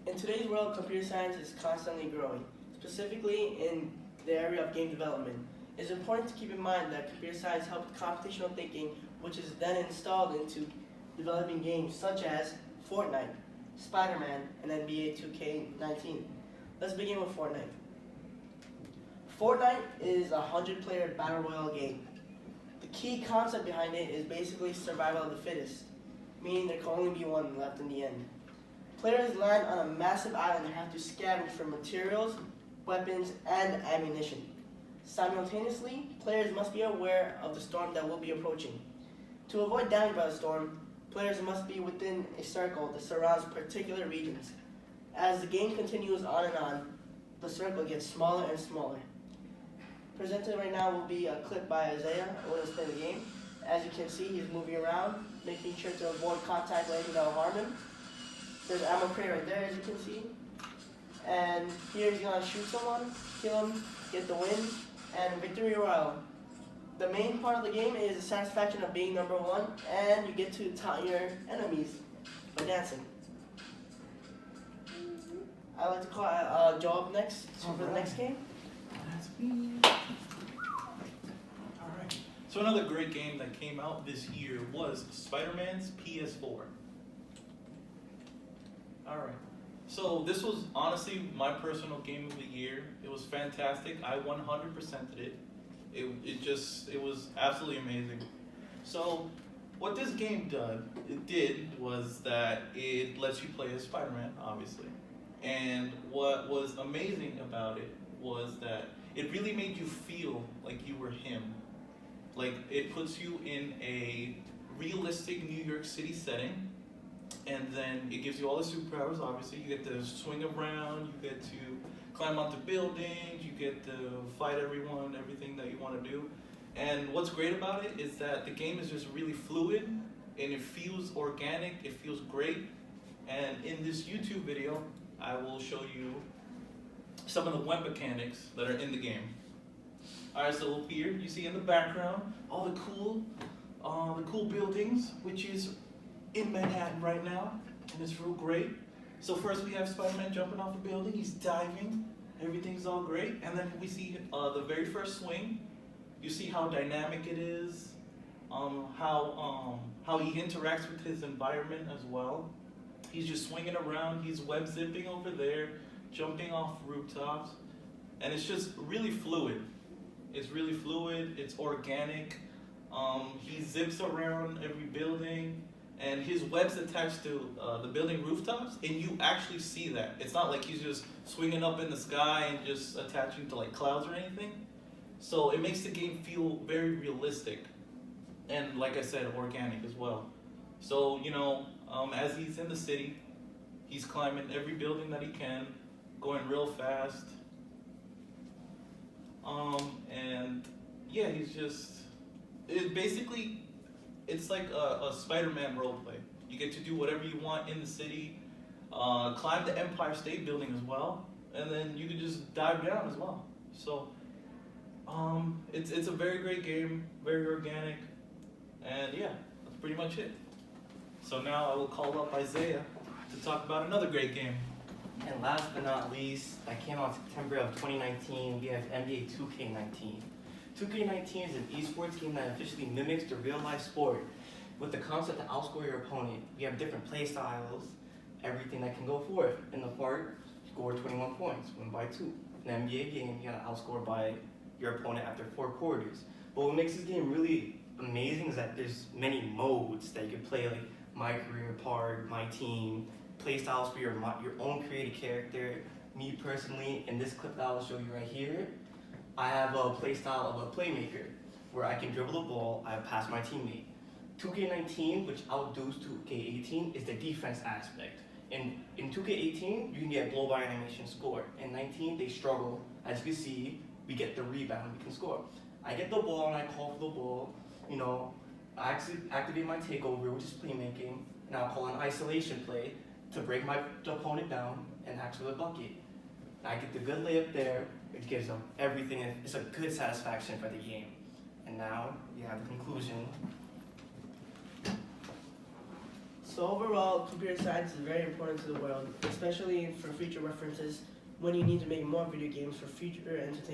In today's world, computer science is constantly growing, specifically in the area of game development. It's important to keep in mind that computer science helps computational thinking, which is then installed into developing games such as Fortnite, Spider-Man, and NBA 2K19. Let's begin with Fortnite. Fortnite is a 100-player battle royale game. The key concept behind it is basically survival of the fittest, meaning there can only be one left in the end. Players land on a massive island and have to scavenge for materials, weapons, and ammunition. Simultaneously, players must be aware of the storm that will be approaching. To avoid damage by the storm, players must be within a circle that surrounds particular regions. As the game continues on, the circle gets smaller and smaller. Presented right now will be a clip by Isaiah who will play the game. As you can see, he's moving around, making sure to avoid contact with anything that will harm him. There's ammo crate right there, as you can see. And here he's gonna shoot someone, kill him, get the win, and victory royale. The main part of the game is the satisfaction of being number one, and you get to taunt your enemies by dancing. I'd like to call Joe up next for the next game. That's me. Alright. So another great game that came out this year was Spider-Man's PS4. Alright. So this was honestly my personal game of the year. It was fantastic. I 100%ed it. It was absolutely amazing. So what this game did was that it lets you play as Spider-Man, obviously. And what was amazing about it was that it really made you feel like you were him. Like, it puts you in a realistic New York City setting, and then it gives you all the superpowers, obviously. You get to swing around, you get to climb onto buildings, you get to fight everyone, everything that you want to do. And what's great about it is that the game is just really fluid, and it feels organic, it feels great. And in this YouTube video, I will show you some of the web mechanics that are in the game. Alright, so here you see in the background all the cool buildings, which is in Manhattan right now, and it's real great. So first we have Spider-Man jumping off the building, he's diving, everything's all great, and then we see the very first swing. You see how dynamic it is, how he interacts with his environment as well. He's just swinging around, he's web zipping over there, jumping off rooftops, and it's just really fluid. It's really fluid, it's organic. He zips around every building, and his web's attached to the building rooftops, and you actually see that. It's not like he's just swinging up in the sky and just attaching to like clouds or anything. So it makes the game feel very realistic, and like I said, organic as well. So, you know, as he's in the city, he's climbing every building that he can, going real fast. And yeah, it's like a Spider-Man roleplay. You get to do whatever you want in the city, climb the Empire State Building as well, and then you can just dive down as well. So it's a very great game, very organic, and yeah, that's pretty much it. So now I will call up Isaiah to talk about another great game. And last but not least, that came out September of 2019, we have NBA 2K19. 2K19 is an esports game that officially mimics the real-life sport with the concept to outscore your opponent. We have different play styles, everything that can go for it. In the part, score 21 points, win by 2. In an NBA game, you gotta outscore by your opponent after 4 quarters. But what makes this game really amazing is that there's many modes that you can play, like my career part, my team, play styles for your own created character. Me personally, in this clip that I'll show you right here, I have a play style of a playmaker where I can dribble the ball, I pass my teammate. 2K19, which outdoes 2K18, is the defense aspect. In 2K18, you can get blow by animation score. In 19, they struggle. As you can see, we get the rebound, we can score. I get the ball and I call for the ball. You know, I activate my takeover, which is playmaking, and I'll call an isolation play to break the opponent down and ask for the bucket. I get the good layup there, which gives them everything. It's a good satisfaction for the game. And now we have the conclusion. So overall, computer science is very important to the world, especially for future references when you need to make more video games for future entertainment.